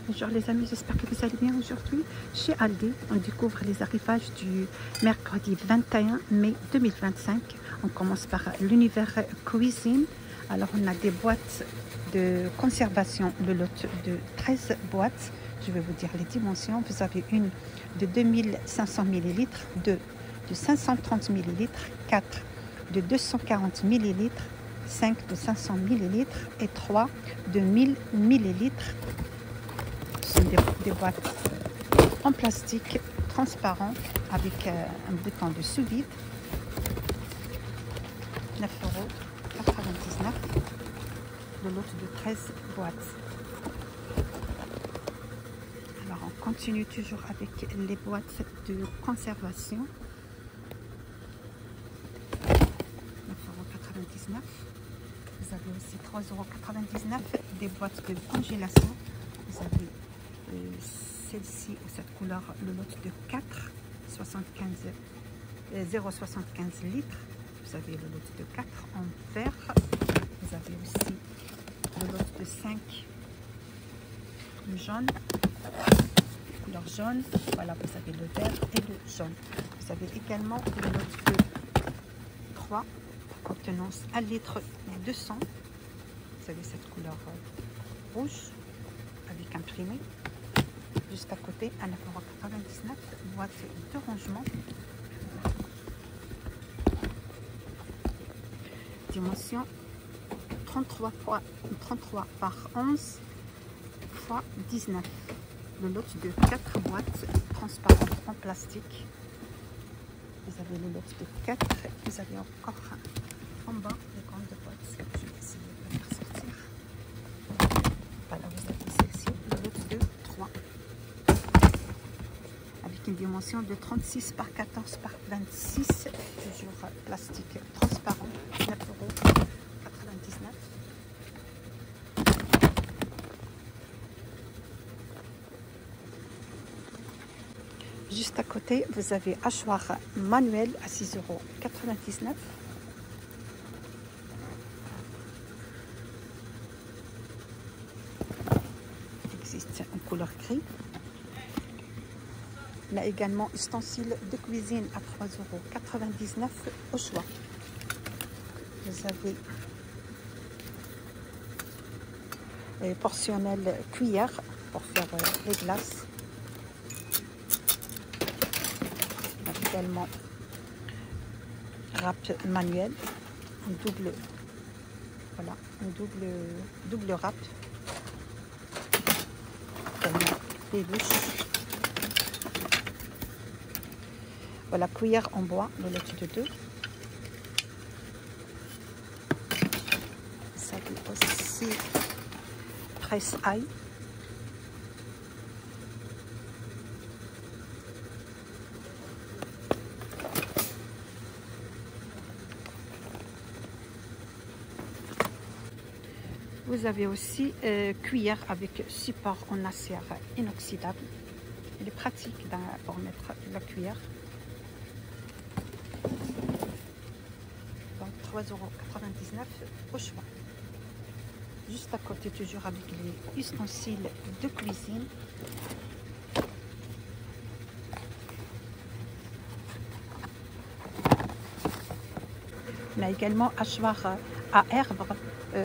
Bonjour les amis, j'espère que vous allez bien aujourd'hui. Chez Aldi, on découvre les arrivages du mercredi 21 mai 2025. On commence par l'univers cuisine. Alors on a des boîtes de conservation, le lot de 13 boîtes. Je vais vous dire les dimensions. Vous avez une de 2500 ml, deux de 530 ml, 4 de 240 ml, 5 de 500 ml et 3 de 1000 ml. Ce sont des boîtes en plastique transparent avec un bouton de sous-vide. 9,99 €. Le lot de 13 boîtes. Alors on continue toujours avec les boîtes de conservation. 9,99 €. Vous avez aussi 3,99 € des boîtes de congélation. Vous avez celle-ci ou cette couleur, le lot de 4, 0,75 litres. Vous avez le lot de 4 en vert. Vous avez aussi le lot de 5, le jaune, couleur jaune. Voilà, vous avez le vert et le jaune. Vous avez également le lot de 3, contenance 1 litre 200. Vous avez cette couleur rouge avec imprimé. Juste à côté, à 9,99 €, boîte de rangement. Dimension 33 par 11 x 19. Le lot de 4 boîtes transparentes en plastique. Vous avez le lot de 4. Vous avez encore en bas les grandes boîtes. Je vais essayer de les faire sortir. Voilà, vous avez celle-ci, le lot de 3. Avec une dimension de 36 par 14 par 26. Toujours plastique transparent. 9,99 €. Juste à côté, vous avez hachoir manuel à 6,99 €. Il existe en couleur gris. On a également ustensiles de cuisine à 3,99 € au choix. Vous avez portionnel cuillère pour faire les glaces. On a également râpe manuel, un double, voilà, un double râpe. Également des louches. Voilà, cuillère en bois, le lot de 2. Vous avez aussi presse-ail. Vous avez aussi cuillère avec support en acier inoxydable. Il est pratique pour mettre la cuillère. Donc 3,99 € au choix. Juste à côté, toujours avec les ustensiles de cuisine. On a également hachoir à herbe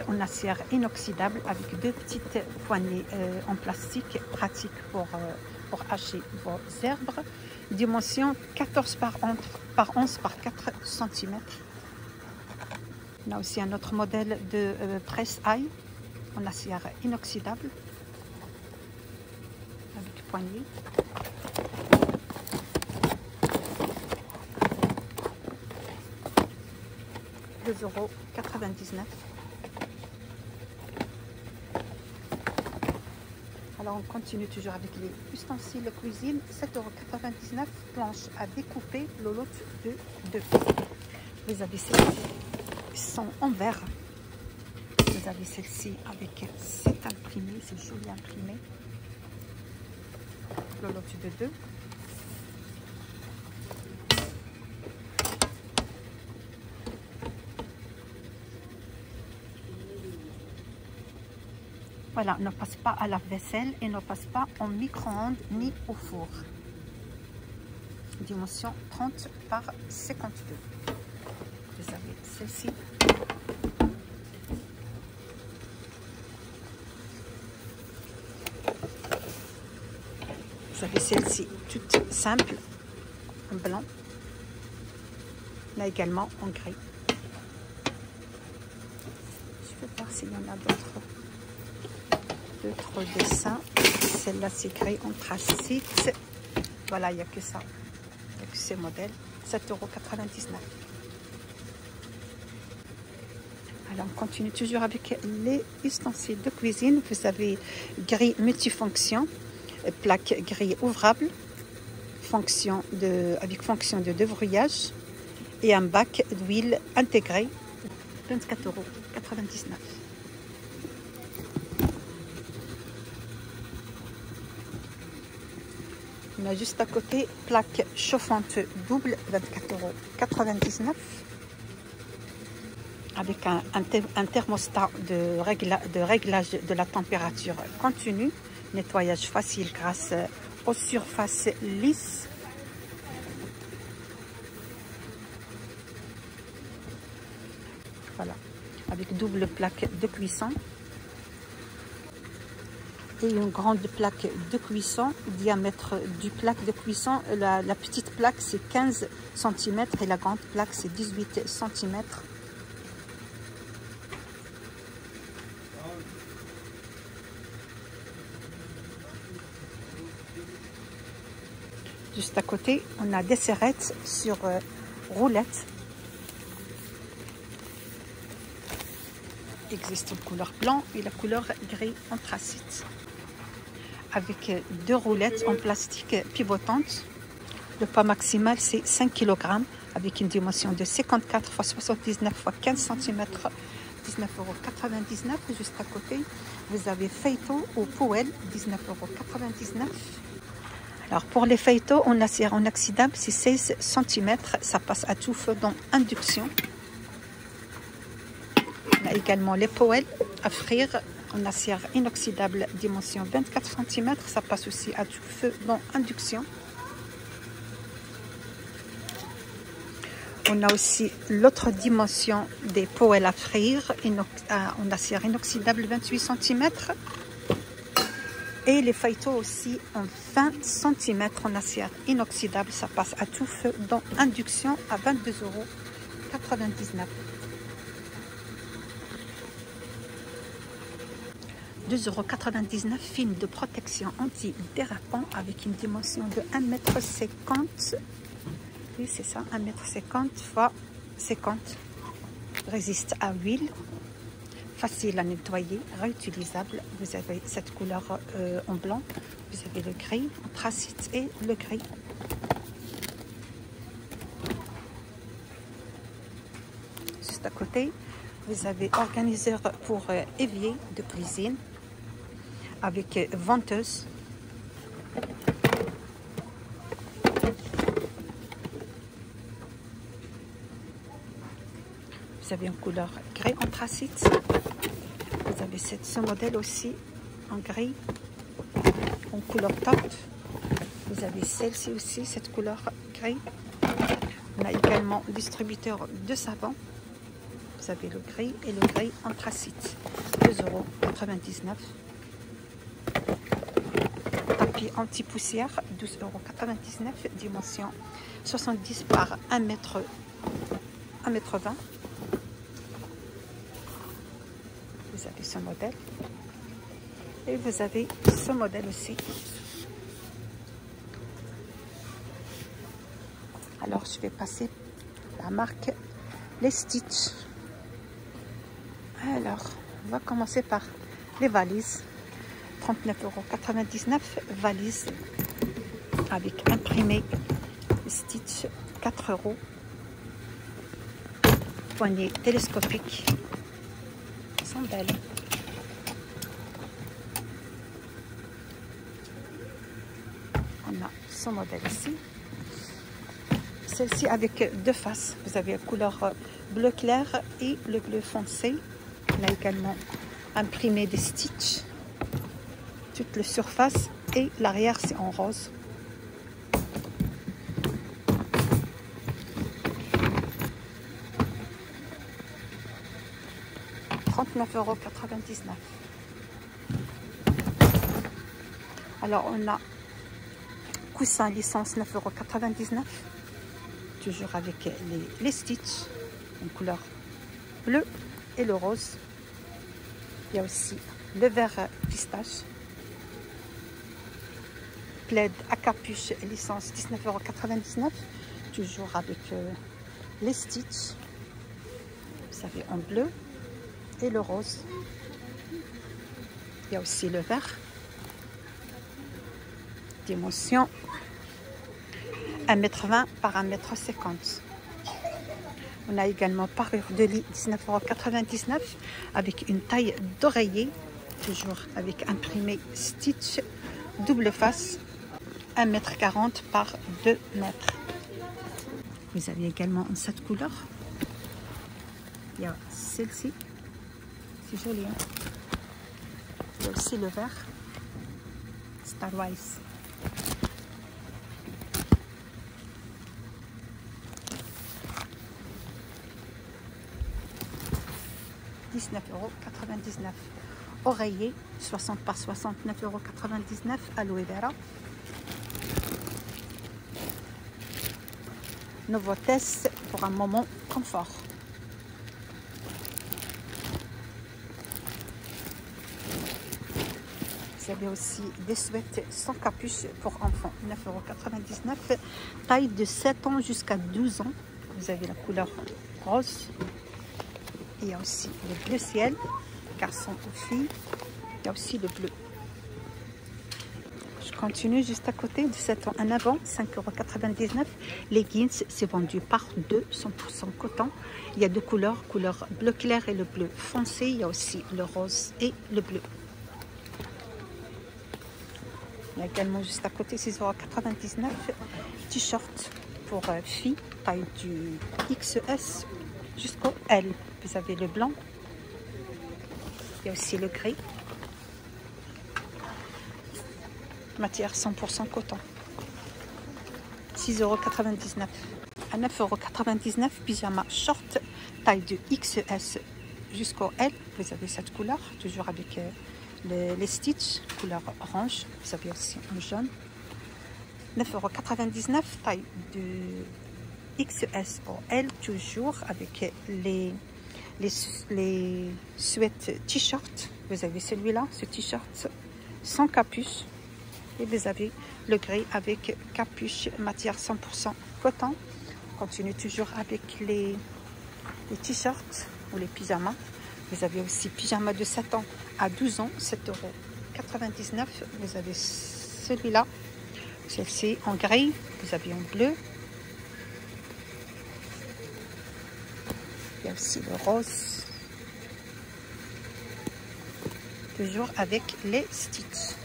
en acier inoxydable avec 2 petites poignées en plastique, pratique pour hacher vos herbes. Dimension 14 par 11 par 4 cm. On a aussi un autre modèle de presse-ail en acier inoxydable avec poignée. €2,99 €. Alors on continue toujours avec les ustensiles de cuisine. 7,99 €, planche à découper, le lot de 2. Vous avez celle-ci, sont en verre. Vous avez celle-ci avec 7 imprimés, c'est joli imprimé. Le lot de 2. Voilà, ne passe pas à la vaisselle et ne passe pas au micro-ondes ni au four. Dimension 30 par 52. Vous avez celle-ci. Vous avez celle-ci toute simple, en blanc. Là également en gris. Je vais voir s'il y en a d'autres dessins. Celle-là c'est gris anthracite. Voilà, il n'y a que ça. Il n'y a que ces modèles. 7,99 €. Alors on continue toujours avec les ustensiles de cuisine. Vous avez grille multifonction, plaque grille ouvrable, avec fonction de déverrouillage et un bac d'huile intégré, 24,99 €. On a juste à côté plaque chauffante double, 24,99 € avec un thermostat de réglage de la température continue, nettoyage facile grâce aux surfaces lisses. Voilà, avec double plaque de cuisson et une grande plaque de cuisson. Diamètre du plaque de cuisson, la petite plaque c'est 15 cm et la grande plaque c'est 18 cm. Juste à côté, on a des serrettes sur roulettes. Il existe une couleur blanc et la couleur gris anthracite. Avec deux roulettes en plastique pivotantes. Le poids maximal c'est 5 kg avec une dimension de 54 x 79 x 15 cm, 19,99 €. Juste à côté, vous avez feuilletot ou poêle, 19,99 €. Alors pour les feuilletos en acier inoxydable, c'est 16 cm, ça passe à tout feu dans induction. On a également les poêles à frire en acier inoxydable, dimension 24 cm, ça passe aussi à tout feu dans induction. On a aussi l'autre dimension des poêles à frire en acier inoxydable, 28 cm. Et les feuilletos aussi en 20 cm en acier inoxydable, ça passe à tout feu dans induction à 22,99 €. 2,99 € film de protection anti-dérapant avec une dimension de 1,50 m. Oui, c'est ça, 1,50 m x 50. Résiste à l'huile. Facile à nettoyer, réutilisable. Vous avez cette couleur en blanc. Vous avez le gris, anthracite et le gris. Juste à côté, vous avez organiseur pour évier de cuisine avec venteuse. Vous avez une couleur gris anthracite. Vous avez ce modèle aussi en gris, en couleur top. Vous avez celle-ci aussi, cette couleur gris. On a également le distributeur de savon. Vous avez le gris et le gris anthracite, 2,99 €. Tapis anti-poussière, 12,99 €, dimension 70 par 1,20 m. Vous avez ce modèle et vous avez ce modèle aussi. Alors je vais passer la marque Les Stitch. Alors on va commencer par les valises, 39,99 €, valise avec imprimé Stitch, 4 €. Poignée télescopique, sont belles. On a ce modèle ici. Celle-ci avec deux faces. Vous avez la couleur bleu clair et le bleu foncé. On a également imprimé des Stitch toute la surface et l'arrière c'est en rose. €39,99. Alors on a coussin licence €9,99. Toujours avec les stitches en couleur bleue et le rose. Il y a aussi le vert pistache. Plaid à capuche licence €19,99. Toujours avec les stitches. Vous savez, en bleu et le rose. Il y a aussi le vert. Dimension 1,20 m par 1,50 m. On a également parure de lit €19,99 avec une taille d'oreiller, toujours avec imprimé stitch double face 1,40 m par 2 m. Vous avez également en cette couleur. Il y a celle-ci, c'est joli, hein? Il y a aussi le vert Starwise. €19,99. Oreiller 60 par 60, €9,99. Aloe vera. Novotesse pour un moment confort. Vous avez aussi des sweats sans capuche pour enfants, €9,99. Taille de 7 ans jusqu'à 12 ans. Vous avez la couleur rose. Il y a aussi le bleu ciel, garçon ou fille. Il y a aussi le bleu. Je continue juste à côté de 7 ans en avant, €5,99. Leggings, c'est vendu par 2, 100% coton. Il y a deux couleurs, couleur bleu clair et le bleu foncé. Il y a aussi le rose et le bleu. Il y a également juste à côté €6,99. T-shirt pour filles, taille du XS jusqu'au L. Vous avez le blanc. Il y a aussi le gris. Matière 100% coton. €6,99. À €9,99, pyjama short, taille de XS jusqu'au L. Vous avez cette couleur, toujours avec les stitches, couleur orange. Vous avez aussi en jaune. €9,99, taille de XS au L, toujours avec les sweats t-shirt. Vous avez celui-là, ce t-shirt sans capuche. Et vous avez le gris avec capuche, matière 100% coton. On continue toujours avec les t-shirts ou les pyjamas. Vous avez aussi pyjama de 7 ans à 12 ans, €7,99. Vous avez celui-là, celle-ci en gris, vous avez en bleu. Il y a aussi le rose. Toujours avec les stitches.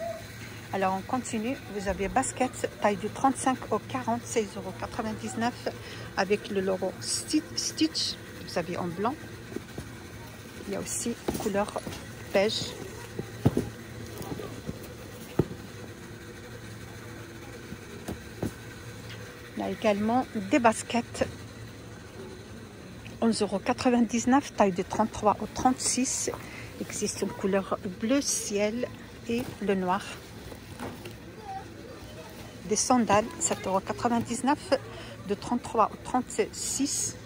Alors on continue, vous avez basket taille de 35 au 40, €16,99 avec le logo Stitch. Vous avez en blanc. Il y a aussi couleur beige. On a également des baskets 11,99 €, taille de 33 au 36. Existe une couleur bleu ciel et le noir. Des sandales 7,99 € de 33 au 36.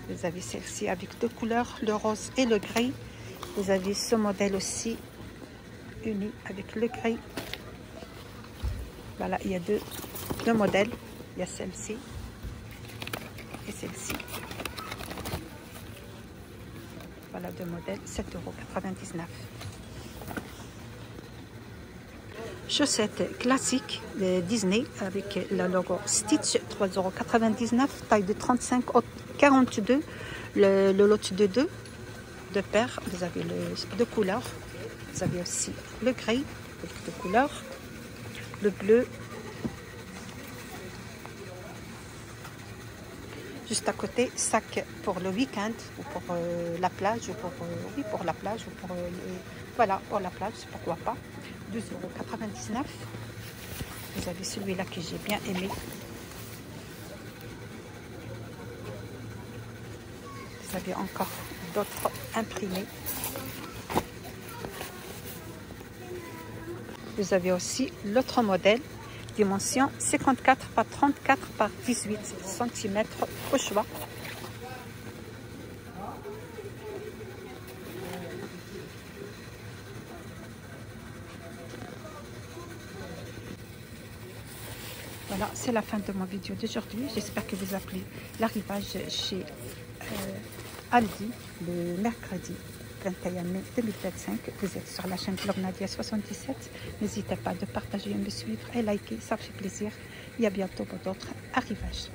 Vous avez celle-ci avec deux couleurs, le rose et le gris. Vous avez ce modèle aussi uni avec le gris. Voilà, il y a deux modèles. Il y a celle-ci et celle-ci. Voilà deux modèles, 7,99 €. Chaussettes classiques de Disney avec le logo Stitch, 3,99 €, taille de 35 au 42. Le lot de deux paires. Vous avez les deux couleurs. Vous avez aussi le gris avec deux couleurs, le bleu. Juste à côté, sac pour le week-end ou pour la plage, ou pour, oui, pour la plage, ou pour, voilà, pour la plage, pourquoi pas. 12,99 €. Vous avez celui-là que j'ai bien aimé. Vous avez encore d'autres imprimés. Vous avez aussi l'autre modèle, dimension 54 par 34 par 18 cm au choix. Voilà, c'est la fin de mon vidéo d'aujourd'hui. J'espère que vous appelez l'arrivage chez Aldi le mercredi 21 mai 2025. Vous êtes sur la chaîne Vlog Nadia 77. N'hésitez pas de partager, de me suivre et liker, ça fait plaisir. Et à bientôt pour d'autres arrivages.